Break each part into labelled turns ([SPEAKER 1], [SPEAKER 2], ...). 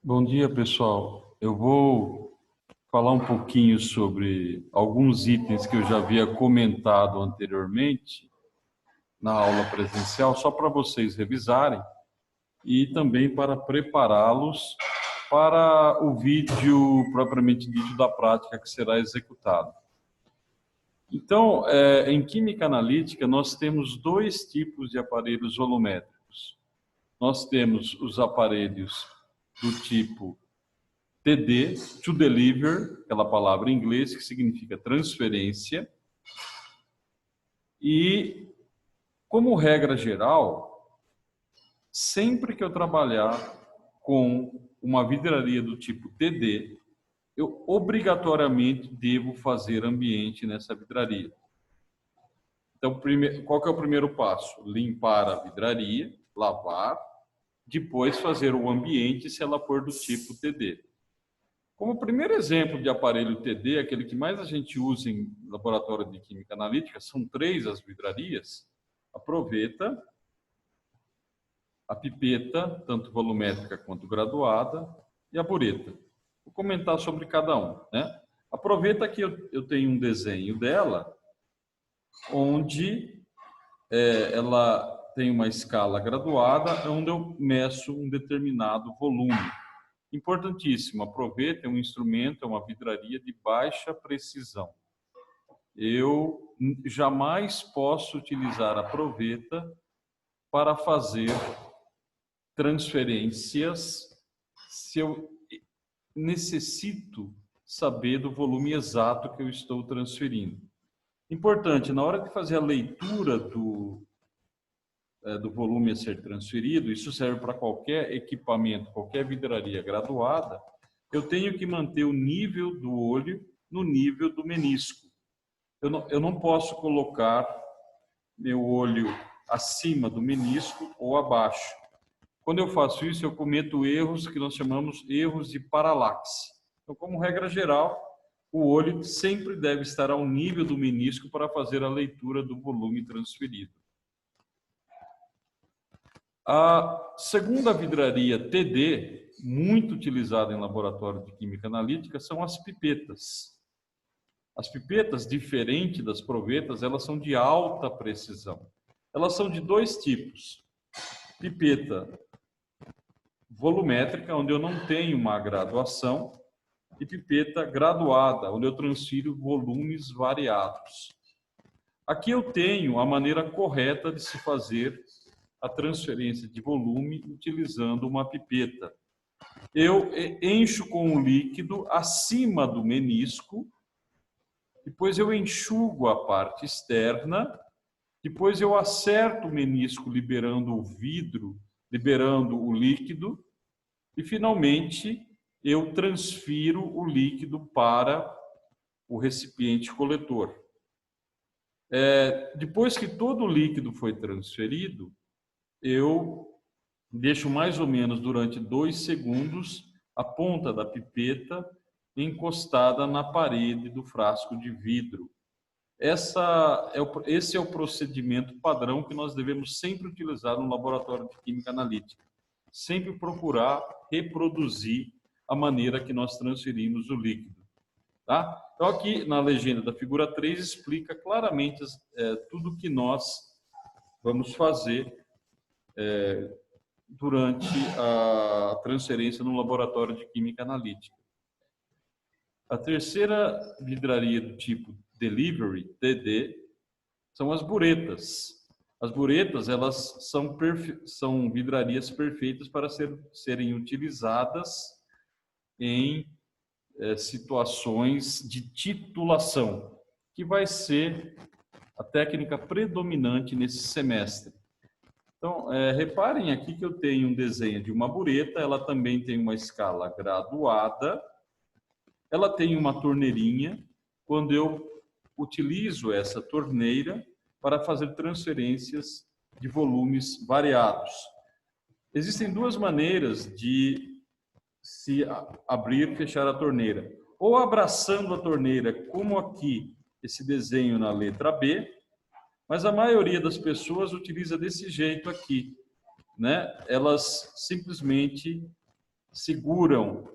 [SPEAKER 1] Bom dia, pessoal. Eu vou falar um pouquinho sobre alguns itens que eu já havia comentado anteriormente na aula presencial, só para vocês revisarem e também para prepará-los para o vídeo propriamente dito da prática que será executado. Então, em química analítica, nós temos dois tipos de aparelhos volumétricos. Nós temos os aparelhos do tipo TD, to deliver, aquela palavra em inglês que significa transferência. E, como regra geral, sempre que eu trabalhar com uma vidraria do tipo TD, eu obrigatoriamente devo fazer ambiente nessa vidraria. Então, qual que é o primeiro passo? Limpar a vidraria, lavar, depois fazer o ambiente se ela for do tipo TD. Como primeiro exemplo de aparelho TD, aquele que mais a gente usa em laboratório de química analítica, são três as vidrarias: a proveta, a pipeta, tanto volumétrica quanto graduada, e a bureta. Vou comentar sobre cada um, né? A proveta, aqui eu tenho um desenho dela, onde ela tem uma escala graduada, onde eu meço um determinado volume. Importantíssimo, a proveta é um instrumento, é uma vidraria de baixa precisão. Eu jamais posso utilizar a proveta para fazer transferências se eu necessito saber do volume exato que eu estou transferindo. Importante, na hora de fazer a leitura do volume a ser transferido, isso serve para qualquer equipamento, qualquer vidraria graduada, eu tenho que manter o nível do olho no nível do menisco. Eu não posso colocar meu olho acima do menisco ou abaixo. Quando eu faço isso, eu cometo erros que nós chamamos erros de paralaxe. Então, como regra geral, o olho sempre deve estar ao nível do menisco para fazer a leitura do volume transferido. A segunda vidraria TD, muito utilizada em laboratório de química analítica, são as pipetas. As pipetas, diferente das provetas, elas são de alta precisão. Elas são de dois tipos: pipeta volumétrica, onde eu não tenho uma graduação, e pipeta graduada, onde eu transfiro volumes variados. Aqui eu tenho a maneira correta de se fazer a transferência de volume utilizando uma pipeta. Eu encho com o líquido acima do menisco, depois eu enxugo a parte externa, depois eu acerto o menisco liberando o vidro, liberando o líquido, e finalmente eu transfiro o líquido para o recipiente coletor. Depois que todo o líquido foi transferido, eu deixo mais ou menos durante 2 segundos a ponta da pipeta encostada na parede do frasco de vidro. Esse é o procedimento padrão que nós devemos sempre utilizar no laboratório de química analítica. Sempre procurar reproduzir a maneira que nós transferimos o líquido. Tá? Então, aqui na legenda da figura 3 explica claramente tudo que nós vamos fazer durante a transferência no laboratório de química analítica. A terceira vidraria do tipo Delivery, DD, são as buretas. As buretas, elas são vidrarias perfeitas para serem utilizadas em situações de titulação, que vai ser a técnica predominante nesse semestre. Então, reparem aqui que eu tenho um desenho de uma bureta, ela também tem uma escala graduada, ela tem uma torneirinha. Quando eu utilizo essa torneira para fazer transferências de volumes variados. Existem duas maneiras de se abrir e fechar a torneira. Ou abraçando a torneira, como aqui, esse desenho na letra B, mas a maioria das pessoas utiliza desse jeito aqui, né? Elas simplesmente seguram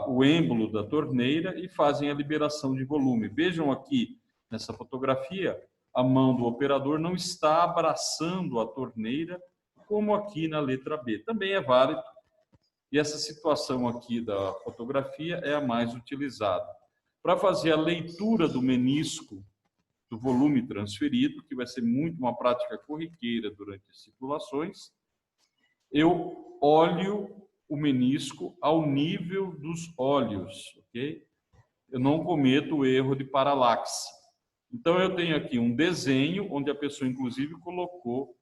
[SPEAKER 1] o êmbolo da torneira e fazem a liberação de volume. Vejam aqui nessa fotografia, a mão do operador não está abraçando a torneira, como aqui na letra B. Também é válido. E essa situação aqui da fotografia é a mais utilizada. Para fazer a leitura do menisco, do volume transferido, que vai ser muito uma prática corriqueira durante as titulações, eu olho o menisco ao nível dos olhos, ok? Eu não cometo o erro de paralaxe. Então, eu tenho aqui um desenho onde a pessoa, inclusive, colocou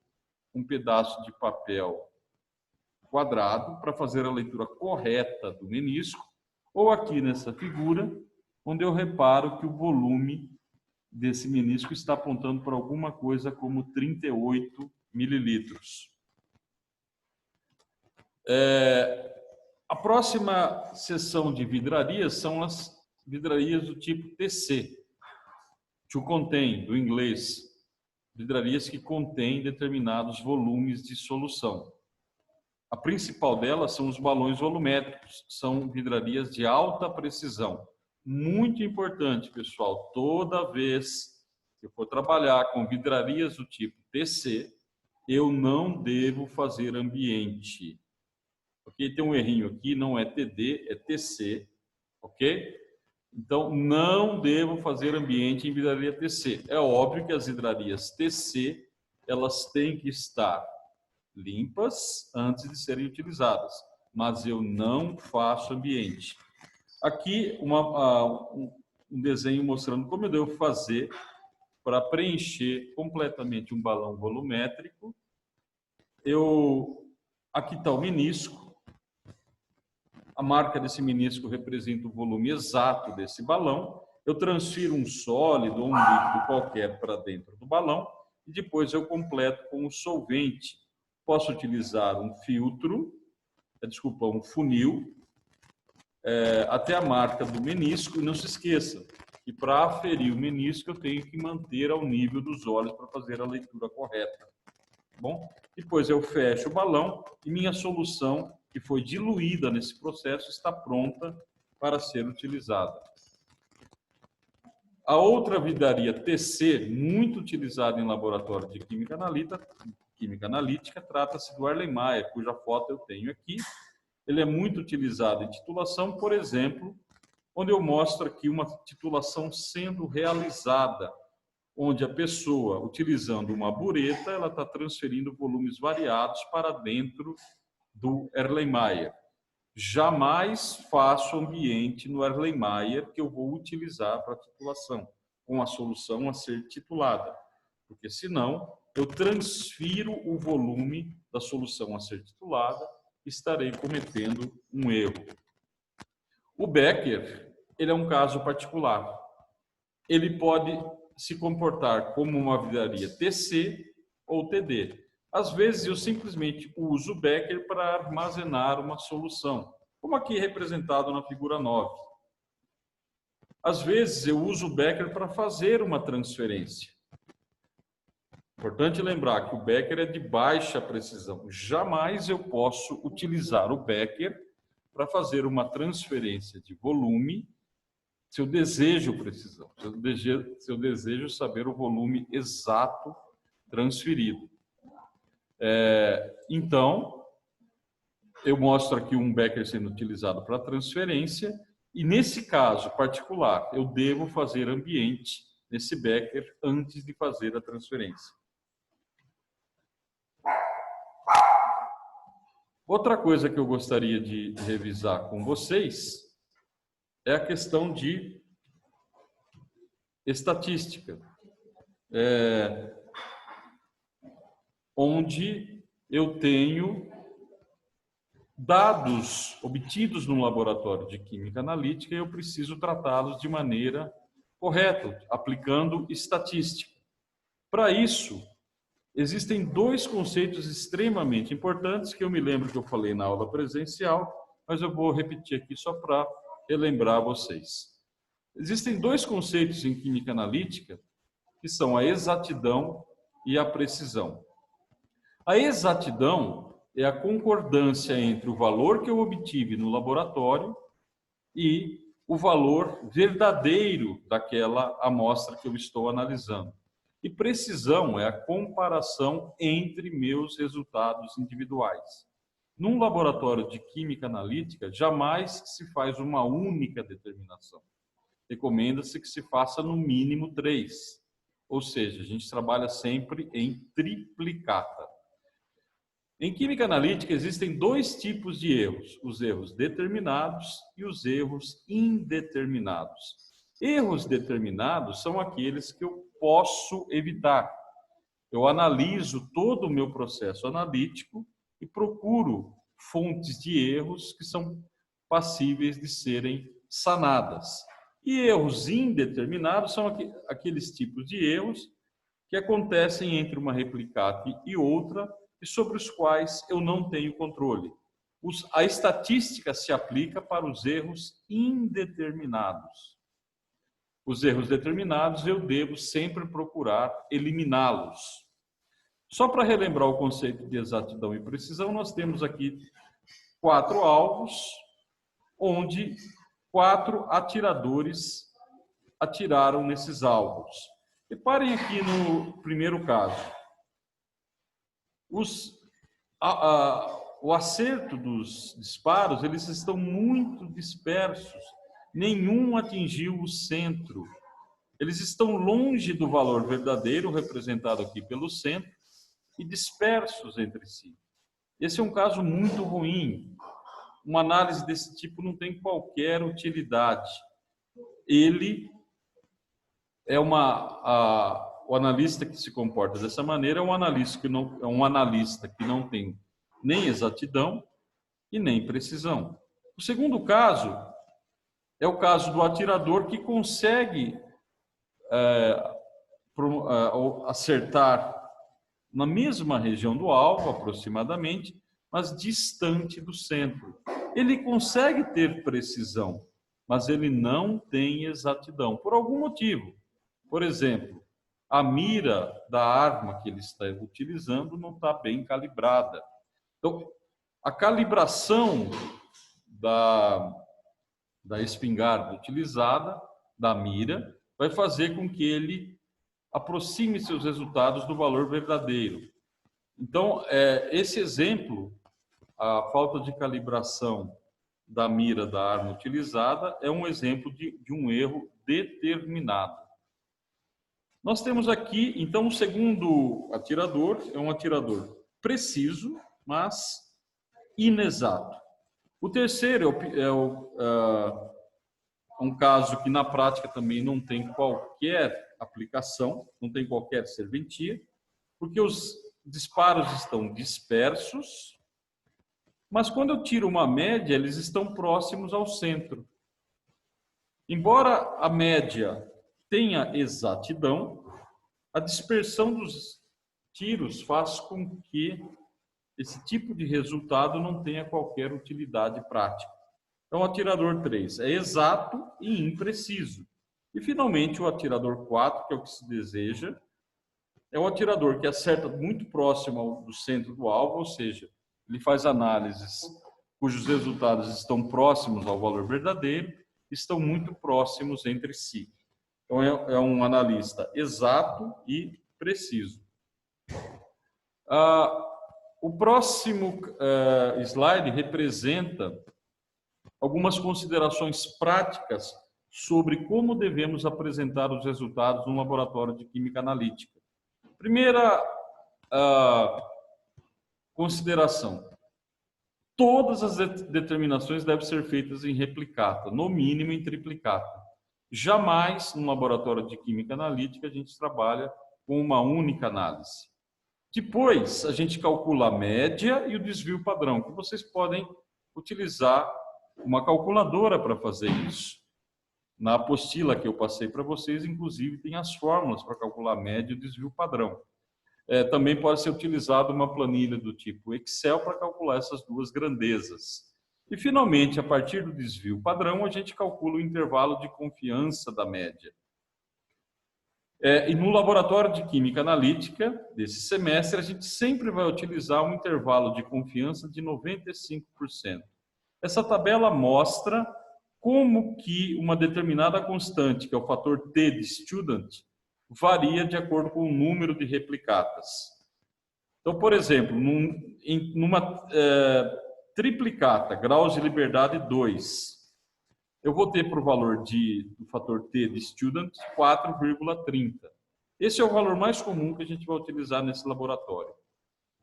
[SPEAKER 1] um pedaço de papel quadrado para fazer a leitura correta do menisco, ou aqui nessa figura, onde eu reparo que o volume desse menisco está apontando para alguma coisa como 38 mililitros. A próxima seção de vidrarias são as vidrarias do tipo TC, to contain, do inglês, vidrarias que contêm determinados volumes de solução. A principal delas são os balões volumétricos, são vidrarias de alta precisão. Muito importante, pessoal, toda vez que eu for trabalhar com vidrarias do tipo TC, eu não devo fazer ambiente. Ok? Tem um errinho aqui, não é TD, é TC, ok? Então, não devo fazer ambiente em vidraria TC. É óbvio que as vidrarias TC, elas têm que estar limpas antes de serem utilizadas, mas eu não faço ambiente. Aqui um desenho mostrando como eu devo fazer para preencher completamente um balão volumétrico. Aqui está o menisco. A marca desse menisco representa o volume exato desse balão. Eu transfiro um sólido ou um líquido qualquer para dentro do balão e depois eu completo com o solvente. Posso utilizar um filtro, um funil, até a marca do menisco. E não se esqueça que para aferir o menisco eu tenho que manter ao nível dos olhos para fazer a leitura correta. Bom, depois eu fecho o balão e minha solução, que foi diluída nesse processo, está pronta para ser utilizada. A outra vidraria TC, muito utilizada em laboratório de química analítica, trata-se do Erlenmeyer, cuja foto eu tenho aqui. Ele é muito utilizado em titulação, por exemplo, onde eu mostro aqui uma titulação sendo realizada, onde a pessoa, utilizando uma bureta, ela está transferindo volumes variados para dentro do Erlenmeyer. Jamais faço ambiente no Erlenmeyer que eu vou utilizar para titulação, com a solução a ser titulada, porque senão eu transfiro o volume da solução a ser titulada e estarei cometendo um erro. O Becker, ele é um caso particular. Ele pode se comportar como uma vidraria TC ou TD. Às vezes eu simplesmente uso o Becker para armazenar uma solução, como aqui representado na figura 9. Às vezes eu uso o Becker para fazer uma transferência. Importante lembrar que o Becker é de baixa precisão. Jamais eu posso utilizar o Becker para fazer uma transferência de volume se eu desejo precisão, se eu desejo saber o volume exato transferido. Então, eu mostro aqui um Becker sendo utilizado para transferência e, nesse caso particular, eu devo fazer ambiente nesse Becker antes de fazer a transferência. Outra coisa que eu gostaria de revisar com vocês é a questão de estatística, onde eu tenho dados obtidos no laboratório de química analítica e eu preciso tratá-los de maneira correta, aplicando estatística. Para isso, existem dois conceitos extremamente importantes que eu me lembro que eu falei na aula presencial, mas eu vou repetir aqui só para relembrar vocês. Existem dois conceitos em química analítica que são a exatidão e a precisão. A exatidão é a concordância entre o valor que eu obtive no laboratório e o valor verdadeiro daquela amostra que eu estou analisando. E precisão é a comparação entre meus resultados individuais. Num laboratório de química analítica, jamais se faz uma única determinação. Recomenda-se que se faça no mínimo 3. Ou seja, a gente trabalha sempre em triplicata. Em química analítica existem 2 tipos de erros: os erros determinados e os erros indeterminados. Erros determinados são aqueles que eu posso evitar. Eu analiso todo o meu processo analítico e procuro fontes de erros que são passíveis de serem sanadas. E erros indeterminados são aqueles tipos de erros que acontecem entre uma replicata e outra e sobre os quais eu não tenho controle. A estatística se aplica para os erros indeterminados. Os erros determinados eu devo sempre procurar eliminá-los. Só para relembrar o conceito de exatidão e precisão, nós temos aqui 4 alvos, onde 4 atiradores atiraram nesses alvos. Reparem aqui no primeiro caso. O acerto dos disparos, eles estão muito dispersos. Nenhum atingiu o centro. Eles estão longe do valor verdadeiro, representado aqui pelo centro, e dispersos entre si. Esse é um caso muito ruim. Uma análise desse tipo não tem qualquer utilidade. Ele é o analista que se comporta dessa maneira é um analista que não tem nem exatidão e nem precisão. O segundo caso é o caso do atirador que consegue acertar na mesma região do alvo, aproximadamente, mas distante do centro. Ele consegue ter precisão, mas ele não tem exatidão, por algum motivo. Por exemplo, a mira da arma que ele está utilizando não está bem calibrada. Então, a calibração da espingarda utilizada, da mira, vai fazer com que ele aproxime seus resultados do valor verdadeiro. Então, esse exemplo, a falta de calibração da mira da arma utilizada, é um exemplo de um erro determinado. Nós temos aqui, então, o segundo atirador é um atirador preciso, mas inexato. O terceiro é um caso que na prática também não tem qualquer aplicação, não tem qualquer serventia, porque os disparos estão dispersos, mas quando eu tiro uma média, eles estão próximos ao centro. Embora a média tenha exatidão, a dispersão dos tiros faz com que esse tipo de resultado não tenha qualquer utilidade prática. Então, o atirador 3 é exato e impreciso. E, finalmente, o atirador 4, que é o que se deseja, é o atirador que acerta muito próximo do centro do alvo, ou seja, ele faz análises cujos resultados estão próximos ao valor verdadeiro, estão muito próximos entre si. Então, é um analista exato e preciso. O próximo slide representa algumas considerações práticas sobre como devemos apresentar os resultados no laboratório de química analítica. Primeira consideração: todas as determinações devem ser feitas em replicata, no mínimo em triplicata. Jamais, no laboratório de química analítica, a gente trabalha com uma única análise. Depois, a gente calcula a média e o desvio padrão, que vocês podem utilizar uma calculadora para fazer isso. Na apostila que eu passei para vocês, inclusive, tem as fórmulas para calcular a média e o desvio padrão. Também pode ser utilizado uma planilha do tipo Excel para calcular essas duas grandezas. E, finalmente, a partir do desvio padrão, a gente calcula o intervalo de confiança da média. E no laboratório de Química Analítica desse semestre, a gente sempre vai utilizar um intervalo de confiança de 95%. Essa tabela mostra como que uma determinada constante, que é o fator T de student, varia de acordo com o número de replicatas. Então, por exemplo, numa triplicata, graus de liberdade 2, eu vou ter para o valor do fator T de student 4,30. Esse é o valor mais comum que a gente vai utilizar nesse laboratório.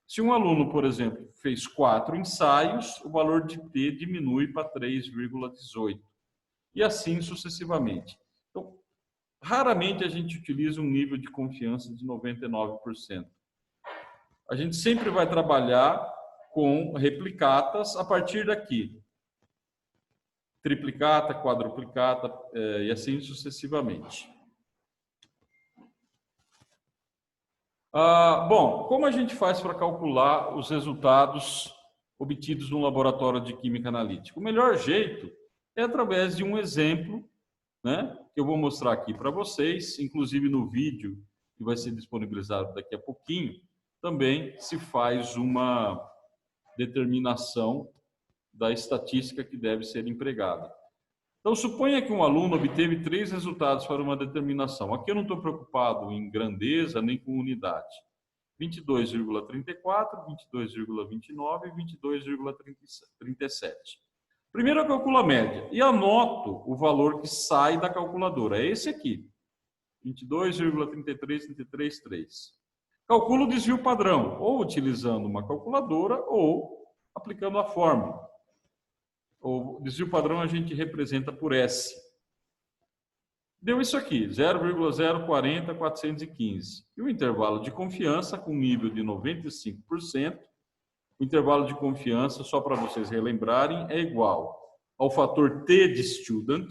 [SPEAKER 1] Se um aluno, por exemplo, fez 4 ensaios, o valor de T diminui para 3,18. E assim sucessivamente. Então, raramente a gente utiliza um nível de confiança de 99%. A gente sempre vai trabalhar com replicatas a partir daqui. Triplicata, quadruplicata e assim sucessivamente. Bom, como a gente faz para calcular os resultados obtidos no laboratório de Química Analítica? O melhor jeito é através de um exemplo, né, que eu vou mostrar aqui para vocês, inclusive no vídeo que vai ser disponibilizado daqui a pouquinho, também se faz uma determinação da estatística que deve ser empregada. Então, suponha que um aluno obteve 3 resultados para uma determinação. Aqui eu não estou preocupado em grandeza nem com unidade. 22,34, 22,29 e 22,37. Primeiro eu calculo a média e anoto o valor que sai da calculadora. É esse aqui. 22,3333,3. Calculo o desvio padrão, ou utilizando uma calculadora ou aplicando a fórmula. O desvio padrão a gente representa por S. Deu isso aqui, 0,040415. E o intervalo de confiança com nível de 95%. O intervalo de confiança, só para vocês relembrarem, é igual ao fator T de student,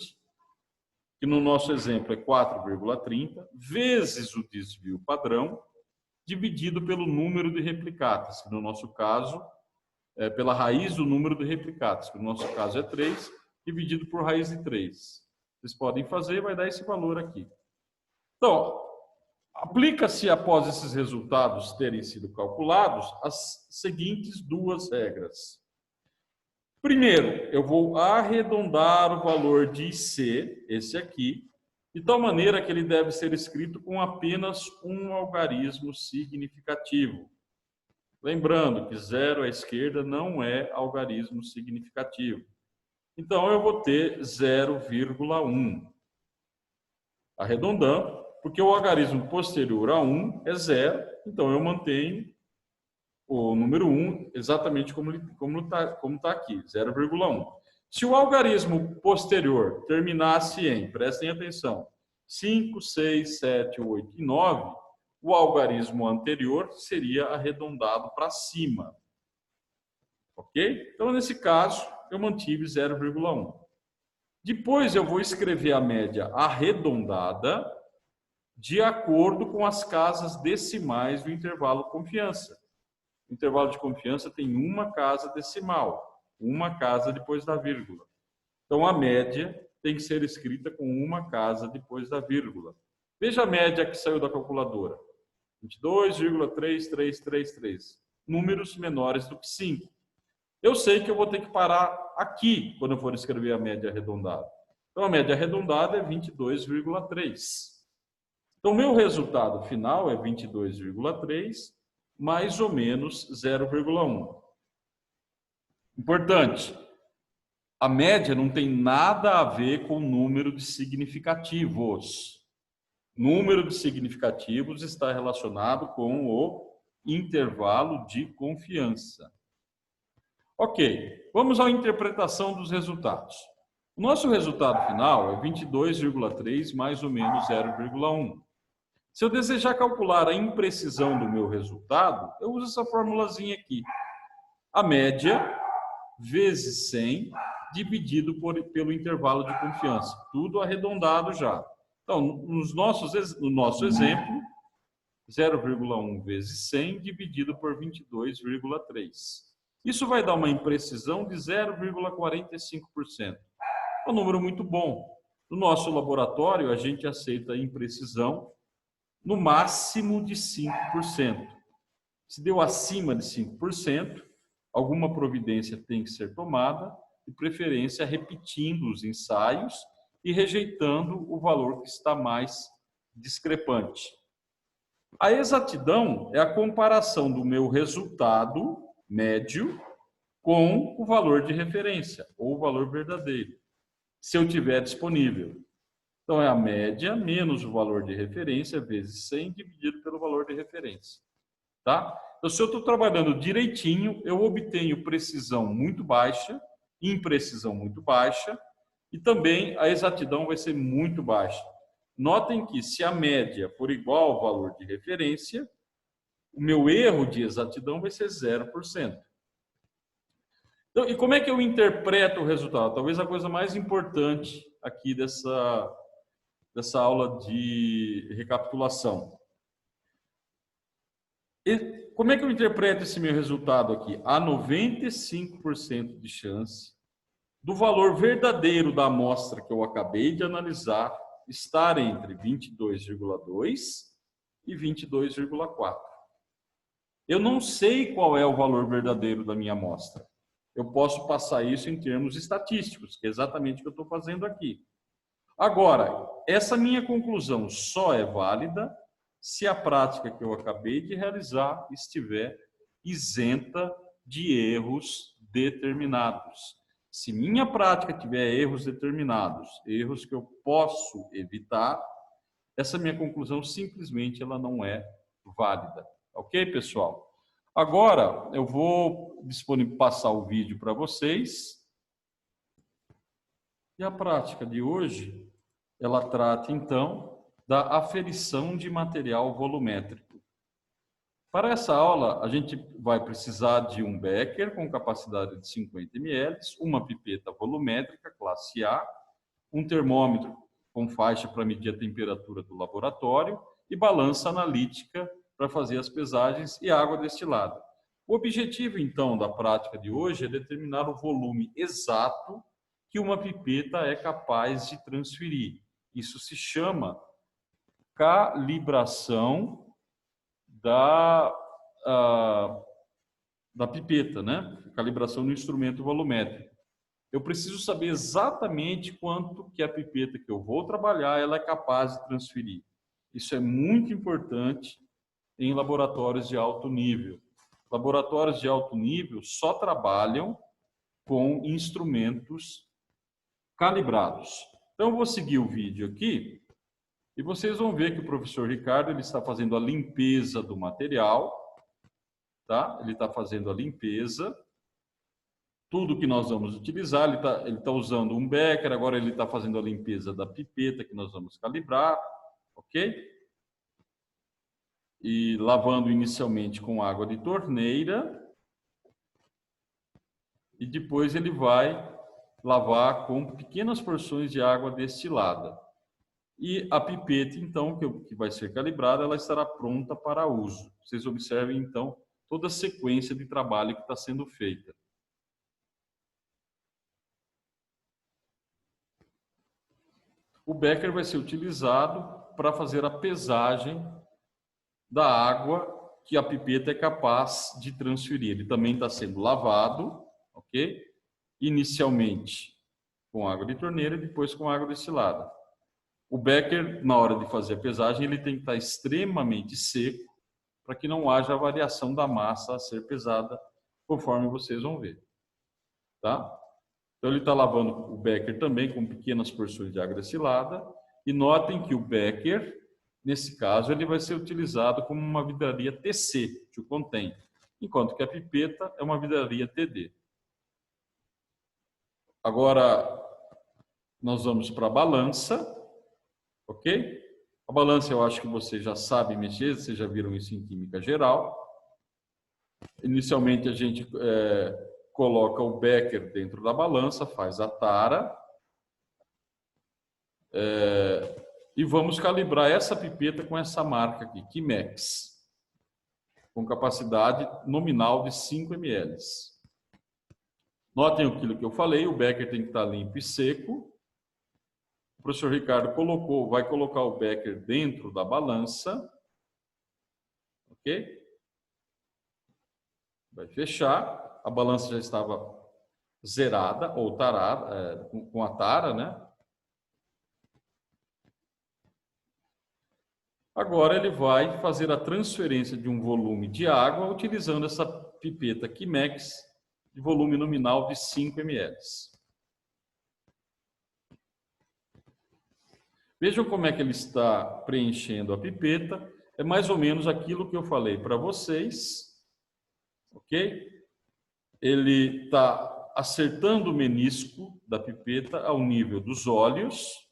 [SPEAKER 1] que no nosso exemplo é 4,30, vezes o desvio padrão, dividido pelo número de replicatas, que no nosso caso é pela raiz do número de replicatas, que no nosso caso é 3, dividido por raiz de 3. Vocês podem fazer, vai dar esse valor aqui. Então, aplica-se após esses resultados terem sido calculados as seguintes 2 regras. Primeiro, eu vou arredondar o valor de IC, esse aqui, de tal maneira que ele deve ser escrito com apenas um algarismo significativo. Lembrando que 0 à esquerda não é algarismo significativo. Então, eu vou ter 0,1. Arredondando, porque o algarismo posterior a 1 é 0, então eu mantenho o número 1 exatamente como está aqui, 0,1. Se o algarismo posterior terminasse em, prestem atenção, 5, 6, 7, 8 e 9, o algarismo anterior seria arredondado para cima. Ok? Então, nesse caso, eu mantive 0,1. Depois, eu vou escrever a média arredondada de acordo com as casas decimais do intervalo de confiança. O intervalo de confiança tem uma casa decimal, uma casa depois da vírgula. Então, a média tem que ser escrita com uma casa depois da vírgula. Veja a média que saiu da calculadora. 22,3333. Números menores do que 5. Eu sei que eu vou ter que parar aqui quando eu for escrever a média arredondada. Então, a média arredondada é 22,3. Então, meu resultado final é 22,3 mais ou menos 0,1. Importante, a média não tem nada a ver com o número de significativos. Número de significativos está relacionado com o intervalo de confiança. Ok, vamos à interpretação dos resultados. O nosso resultado final é 22,3 mais ou menos 0,1. Se eu desejar calcular a imprecisão do meu resultado, eu uso essa formulazinha aqui. A média vezes 100 dividido pelo intervalo de confiança. Tudo arredondado já. Então, no nosso exemplo, 0,1 vezes 100 dividido por 22,3. Isso vai dar uma imprecisão de 0,45%. É um número muito bom. No nosso laboratório, a gente aceita a imprecisão no máximo de 5%. Se deu acima de 5%, alguma providência tem que ser tomada, de preferência repetindo os ensaios e rejeitando o valor que está mais discrepante. A exatidão é a comparação do meu resultado médio com o valor de referência, ou o valor verdadeiro, se eu tiver disponível. Então, é a média menos o valor de referência vezes 100 dividido pelo valor de referência. Tá? Então, se eu estou trabalhando direitinho, eu obtenho precisão muito baixa, imprecisão muito baixa, e também a exatidão vai ser muito baixa. Notem que se a média for igual ao valor de referência, o meu erro de exatidão vai ser 0%. Então, e como é que eu interpreto o resultado? Talvez a coisa mais importante aqui dessa aula de recapitulação. E como é que eu interpreto esse meu resultado aqui? Há 95% de chance do valor verdadeiro da amostra que eu acabei de analisar estar entre 22,2 e 22,4. Eu não sei qual é o valor verdadeiro da minha amostra. Eu posso passar isso em termos estatísticos, que é exatamente o que eu estou fazendo aqui. Agora, essa minha conclusão só é válida se a prática que eu acabei de realizar estiver isenta de erros determinados. Se minha prática tiver erros determinados, erros que eu posso evitar, essa minha conclusão simplesmente ela não é válida. Ok, pessoal? Agora eu vou passar o vídeo para vocês. E a prática de hoje, ela trata então da aferição de material volumétrico. Para essa aula, a gente vai precisar de um becker com capacidade de 50 ml, uma pipeta volumétrica classe A, um termômetro com faixa para medir a temperatura do laboratório e balança analítica para fazer as pesagens e água destilada. O objetivo, então, da prática de hoje é determinar o volume exato que uma pipeta é capaz de transferir. Isso se chama calibração da pipeta, né? Calibração do instrumento volumétrico. Eu preciso saber exatamente quanto que a pipeta que eu vou trabalhar ela é capaz de transferir. Isso é muito importante em laboratórios de alto nível. Laboratórios de alto nível só trabalham com instrumentos calibrados. Então, eu vou seguir o vídeo aqui e vocês vão ver que o professor Ricardo ele está fazendo a limpeza do material, tá? Ele está fazendo a limpeza. Tudo que nós vamos utilizar, ele tá usando um becker, agora ele está fazendo a limpeza da pipeta que nós vamos calibrar, ok? E lavando inicialmente com água de torneira e depois ele vai lavar com pequenas porções de água destilada. E a pipeta, então, que vai ser calibrada, ela estará pronta para uso. Vocês observem, então, toda a sequência de trabalho que está sendo feita. O becker vai ser utilizado para fazer a pesagem da água que a pipeta é capaz de transferir. Ele também está sendo lavado, ok? Inicialmente com água de torneira e depois com água destilada. O becker, na hora de fazer a pesagem, ele tem que estar extremamente seco para que não haja variação da massa a ser pesada, conforme vocês vão ver. Tá? Então, ele está lavando o becker também com pequenas porções de água destilada. E notem que o becker, nesse caso, ele vai ser utilizado como uma vidraria TC, que o contém, enquanto que a pipeta é uma vidraria TD. Agora, nós vamos para a balança, ok? A balança eu acho que vocês já sabem mexer, vocês já viram isso em química geral. Inicialmente, a gente coloca o becker dentro da balança, faz a tara e vamos calibrar essa pipeta com essa marca aqui, Chemex, com capacidade nominal de 5 ml. Notem aquilo que eu falei, o becker tem que estar limpo e seco. O professor Ricardo vai colocar o Becker dentro da balança, ok? Vai fechar, a balança já estava zerada ou tarada, com a tara, né? Agora ele vai fazer a transferência de um volume de água utilizando essa pipeta Chemex de volume nominal de 5 ml. Vejam como é que ele está preenchendo a pipeta. É mais ou menos aquilo que eu falei para vocês, ok? Ele está acertando o menisco da pipeta ao nível dos olhos.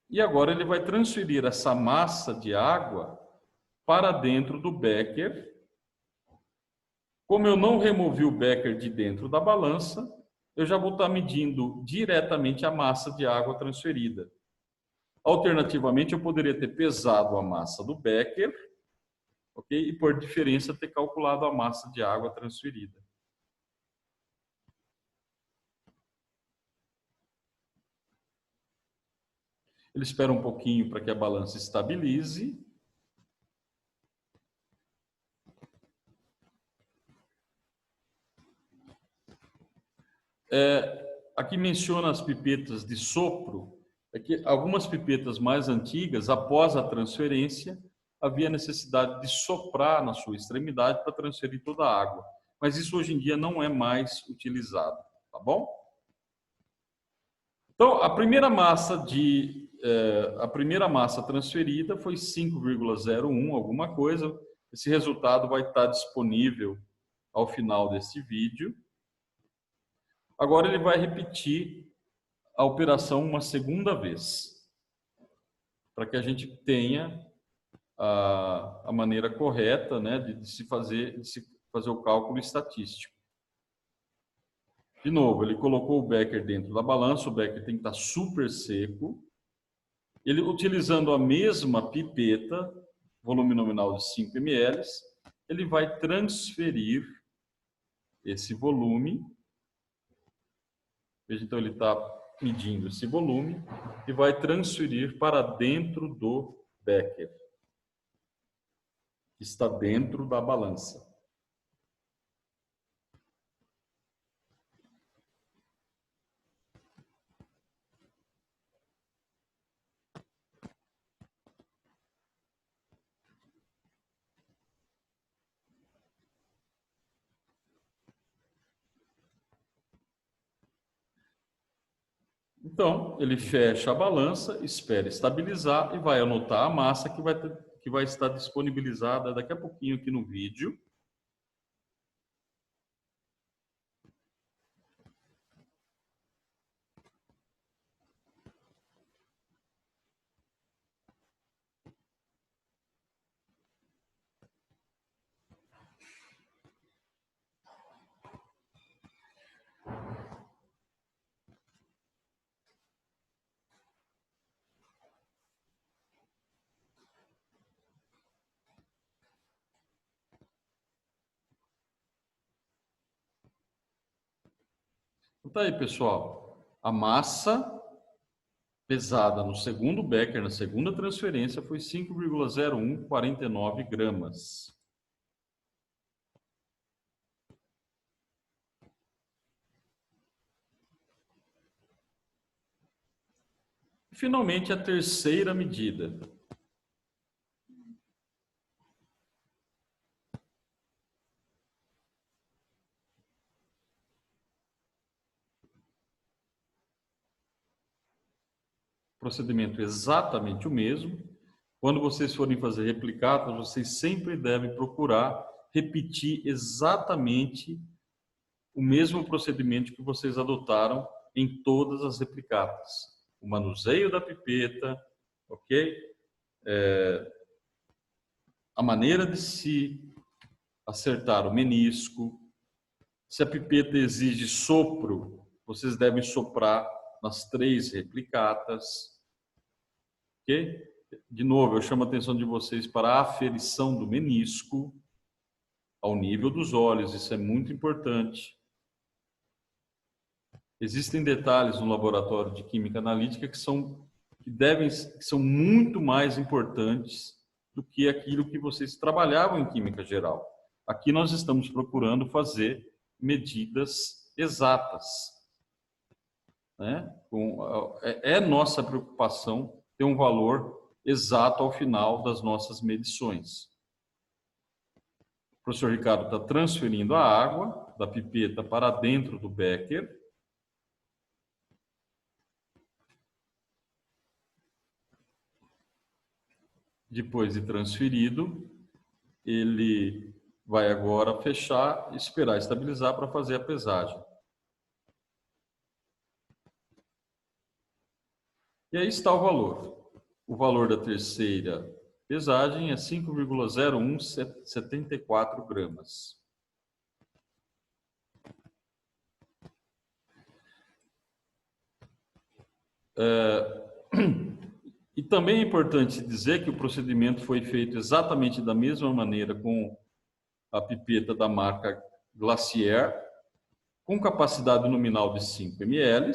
[SPEAKER 1] E agora ele vai transferir essa massa de água para dentro do becker. Como eu não removi o becker de dentro da balança, eu já vou estar medindo diretamente a massa de água transferida. Alternativamente, eu poderia ter pesado a massa do becker, ok? E por diferença ter calculado a massa de água transferida. Ele espera um pouquinho para que a balança estabilize. Aqui menciona as pipetas de sopro. É que algumas pipetas mais antigas, após a transferência, havia necessidade de soprar na sua extremidade para transferir toda a água. Mas isso hoje em dia não é mais utilizado, tá bom? Então, a primeira massa transferida foi 5,01 alguma coisa. Esse resultado vai estar disponível ao final desse vídeo. Agora ele vai repetir a operação uma segunda vez, para que a gente tenha a maneira correta, né, de se fazer o cálculo estatístico. De novo, ele colocou o becker dentro da balança, o becker tem que estar super seco. Ele, utilizando a mesma pipeta, volume nominal de 5 ml, ele vai transferir esse volume. Veja, então ele está medindo esse volume e vai transferir para dentro do becker, que está dentro da balança. Então, ele fecha a balança, espera estabilizar e vai anotar a massa que vai estar disponibilizada daqui a pouquinho aqui no vídeo. Então tá aí, pessoal. A massa pesada no segundo becker, na segunda transferência, foi 5,0149 gramas. E, finalmente, a terceira medida. Procedimento exatamente o mesmo. Quando vocês forem fazer replicatas, vocês sempre devem procurar repetir exatamente o mesmo procedimento que vocês adotaram em todas as replicatas. O manuseio da pipeta, ok? A maneira de se acertar o menisco. Se a pipeta exige sopro, vocês devem soprar nas 3 replicatas. Ok? De novo, eu chamo a atenção de vocês para a aferição do menisco ao nível dos olhos. Isso é muito importante. Existem detalhes no laboratório de química analítica que são muito mais importantes do que aquilo que vocês trabalhavam em química geral. Aqui nós estamos procurando fazer medidas exatas, né? É nossa preocupação ter um valor exato ao final das nossas medições. O professor Ricardo está transferindo a água da pipeta para dentro do becker. Depois de transferido, ele vai agora fechar e esperar estabilizar para fazer a pesagem. E aí está o valor. O valor da terceira pesagem é 5,0174 gramas. E também é importante dizer que o procedimento foi feito exatamente da mesma maneira com a pipeta da marca Glacier, com capacidade nominal de 5 ml,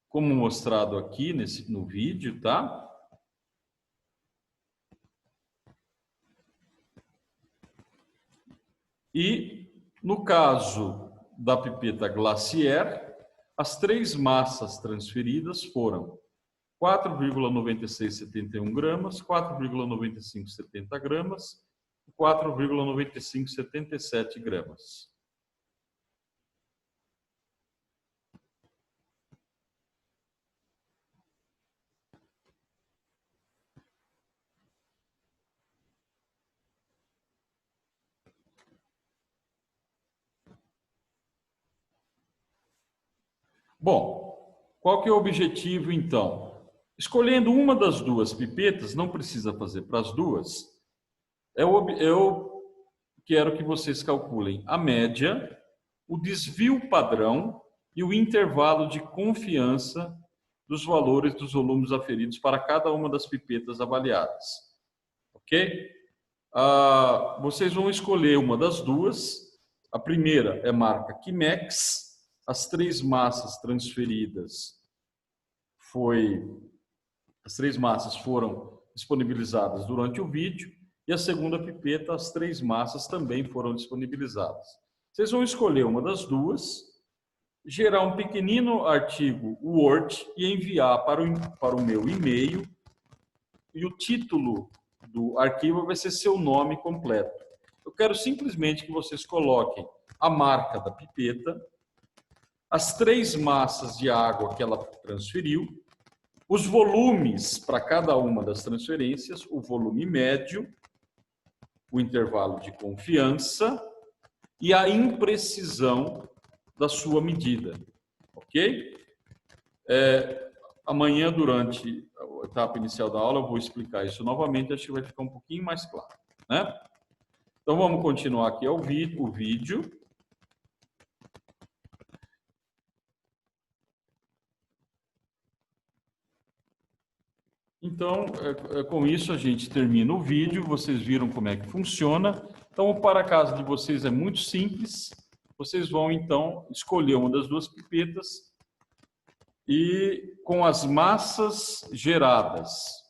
[SPEAKER 1] como mostrado aqui no vídeo, tá? E no caso da pipeta Glacier, as 3 massas transferidas foram 4,9671 gramas, 4,9570 gramas e 4,9577 gramas. Bom, qual que é o objetivo então? Escolhendo uma das duas pipetas, não precisa fazer para as duas, eu quero que vocês calculem a média, o desvio padrão e o intervalo de confiança dos valores dos volumes aferidos para cada uma das pipetas avaliadas. Ok? Vocês vão escolher uma das duas. A primeira é marca Chemex. As 3 massas transferidas as 3 massas foram disponibilizadas durante o vídeo e a segunda pipeta, as 3 massas também foram disponibilizadas. Vocês vão escolher uma das duas, gerar um pequenino artigo Word e enviar para o meu e-mail, e o título do arquivo vai ser seu nome completo. Eu quero simplesmente que vocês coloquem a marca da pipeta, as 3 massas de água que ela transferiu, os volumes para cada uma das transferências, o volume médio, o intervalo de confiança e a imprecisão da sua medida, ok? Amanhã, durante a etapa inicial da aula, eu vou explicar isso novamente, acho que vai ficar um pouquinho mais claro, né? Então, vamos continuar aqui o vídeo. Então, com isso a gente termina o vídeo, vocês viram como é que funciona. Então, o para casa de vocês é muito simples. Vocês vão, então, escolher uma das duas pipetas e com as massas geradas,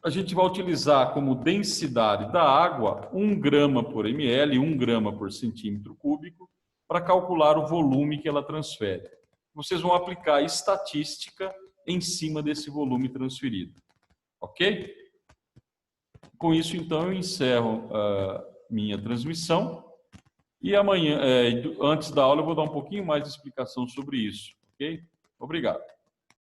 [SPEAKER 1] a gente vai utilizar como densidade da água 1 grama por ml, 1 grama por centímetro cúbico, para calcular o volume que ela transfere. Vocês vão aplicar a estatística em cima desse volume transferido. Ok? Com isso, então, eu encerro minha transmissão. E amanhã, antes da aula, eu vou dar um pouquinho mais de explicação sobre isso. Ok? Obrigado.